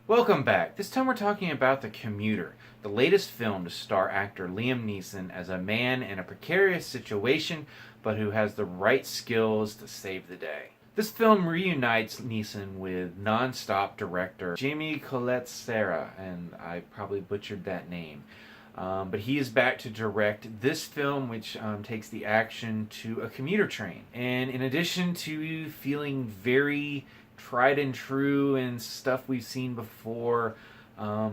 Welcome back. This time we're talking about The Commuter, the latest film to star actor Liam Neeson as a man in a precarious situation, but who has the right skills to save the day. This film reunites Neeson with non-stop director Jaume Collet-Serra, and I probably butchered that name. But he is back to direct this film, which takes the action to a commuter train. And in addition to feeling very tried and true and stuff we've seen before,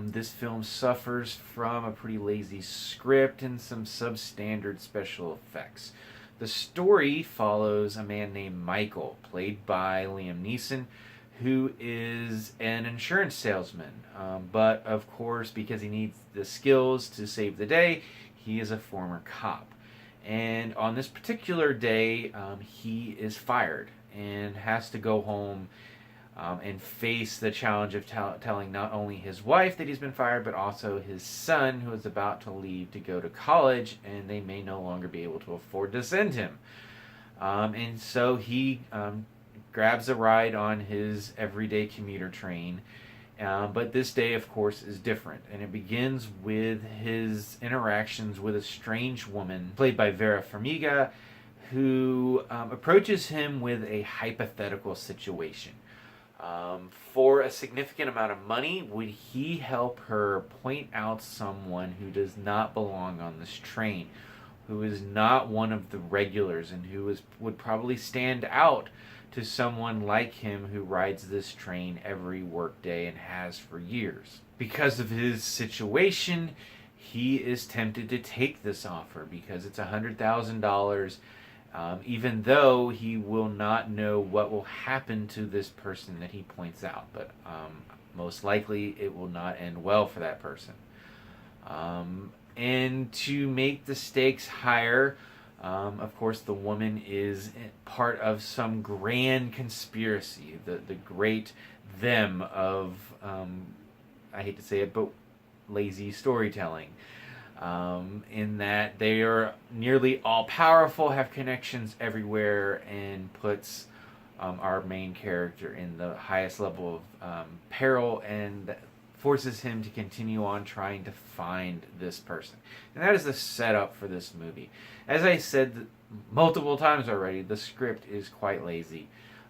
this film suffers from a pretty lazy script and some substandard special effects. The story follows a man named Michael, played by Liam Neeson, who is an insurance salesman. But of course, because he needs the skills to save the day, he is a former cop. And on this particular day, he is fired and has to go home and face the challenge of telling not only his wife that he's been fired, but also his son, who is about to leave to go to college, and they may no longer be able to afford to send him. And so he grabs a ride on his everyday commuter train. But this day, of course, is different. And it begins with his interactions with a strange woman, played by Vera Farmiga, who approaches him with a hypothetical situation. For a significant amount of money, would he help her point out someone who does not belong on this train, who is not one of the regulars, and who would probably stand out to someone like him who rides this train every workday and has for years? Because of his situation, he is tempted to take this offer because it's $100,000. Even though he will not know what will happen to this person that he points out. But most likely it will not end well for that person. And to make the stakes higher, of course, the woman is part of some grand conspiracy, the great them of, I hate to say it, but lazy storytelling. In that they are nearly all-powerful, have connections everywhere, and puts our main character in the highest level of peril, and forces him to continue on trying to find this person. And that is the setup for this movie. As I said multiple times already, the script is quite lazy.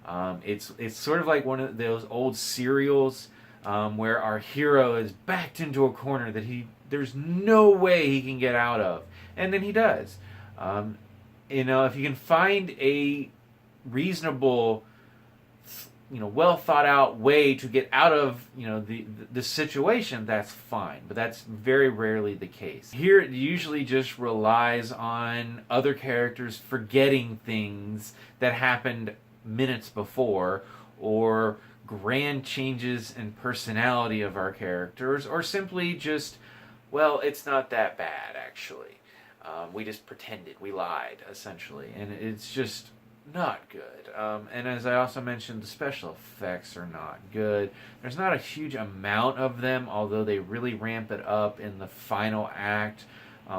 It's sort of like one of those old serials where our hero is backed into a corner that there's no way he can get out of, and then he does. If you can find a reasonable, well thought out way to get out of the situation, that's fine, but that's very rarely the case. Here it usually just relies on other characters forgetting things that happened minutes before, or grand changes in personality of our characters, or simply just, well, it's not that bad, actually. We just pretended, we lied, essentially, and it's just not good. And as I also mentioned, the special effects are not good. There's not a huge amount of them, although they really ramp it up in the final act,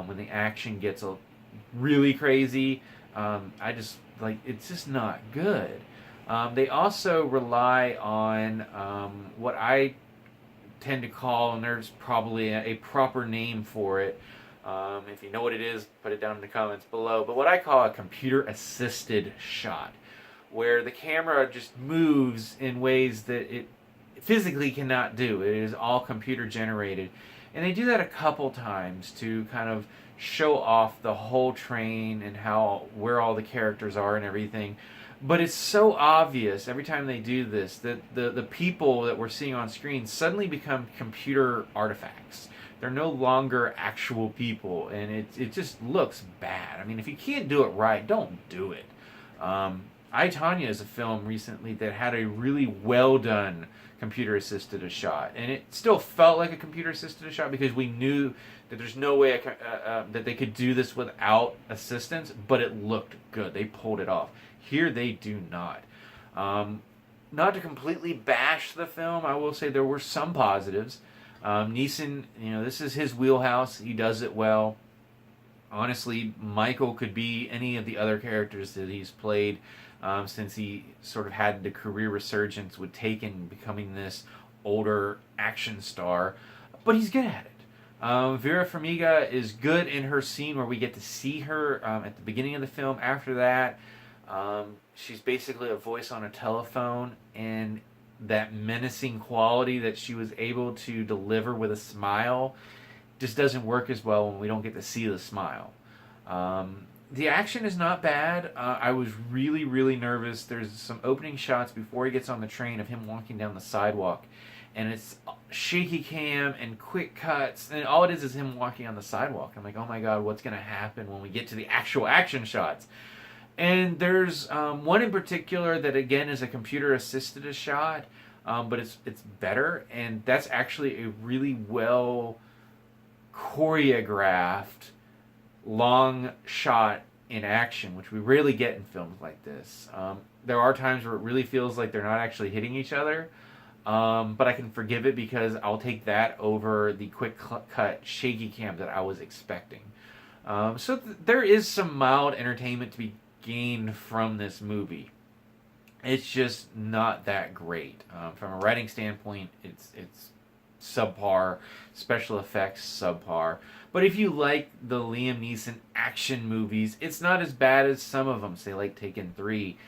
when the action gets really crazy. It's just not good. They also rely on what I tend to call, and there's probably a proper name for it. If you know what it is, put it down in the comments below. But what I call a computer-assisted shot, where the camera just moves in ways that it physically cannot do. It is all computer-generated. And they do that a couple times to kind of show off the whole train and where all the characters are and everything. But it's so obvious every time they do this that the people that we're seeing on screen suddenly become computer artifacts. They're no longer actual people, and it just looks bad. I mean, if you can't do it right, don't do it. I, Tonya is a film recently that had a really well done computer-assisted shot, and it still felt like a computer-assisted shot because we knew that there's no way that they could do this without assistance, but it looked good. They pulled it off. Here they do not. Not to completely bash the film, I will say there were some positives. Neeson, this is his wheelhouse. He does it well. Honestly, Michael could be any of the other characters that he's played, since he sort of had the career resurgence with Taken, becoming this older action star, but he's good at it. Vera Farmiga is good in her scene where we get to see her at the beginning of the film. After that, she's basically a voice on a telephone, and that menacing quality that she was able to deliver with a smile just doesn't work as well when we don't get to see the smile. The action is not bad. I was really, really nervous. There's some opening shots before he gets on the train of him walking down the sidewalk, and it's shaky cam and quick cuts, and all it is him walking on the sidewalk. I'm like, oh my god, what's going to happen when we get to the actual action shots? And there's one in particular that, again, is a computer-assisted shot, but it's better, and that's actually a really well choreographed long shot in action, which we rarely get in films like this. There are times where it really feels like they're not actually hitting each other, but I can forgive it because I'll take that over the quick cut shaky cam that I was expecting. There is some mild entertainment to be gained from this movie. It's just not that great. From a writing standpoint, it's subpar. Special effects, subpar. But if you like the Liam Neeson action movies, it's not as bad as some of them, say like Taken 3,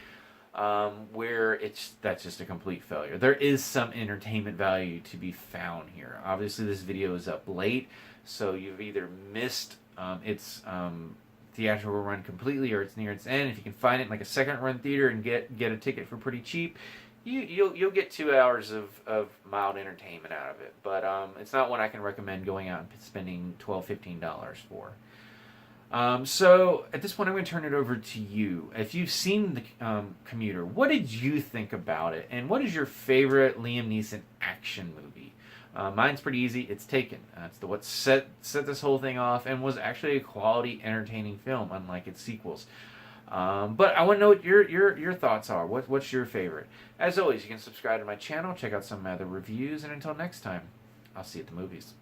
where that's just a complete failure. There is some entertainment value to be found here. Obviously, this video is up late, so you've either missed its theatrical run completely, or it's near its end. If you can find it in like a second run theater and get a ticket for pretty cheap, you'll get 2 hours of mild entertainment out of it. But it's not one I can recommend going out and spending $12-15 for. So at this point, I'm going to turn it over to you. If you've seen the Commuter, what did you think about it, and what is your favorite Liam Neeson action movie? Mine's pretty easy. It's Taken. It's what set this whole thing off, and was actually a quality, entertaining film, unlike its sequels. But I want to know what your thoughts are. What's your favorite? As always, you can subscribe to my channel, check out some of my other reviews, and until next time, I'll see you at the movies.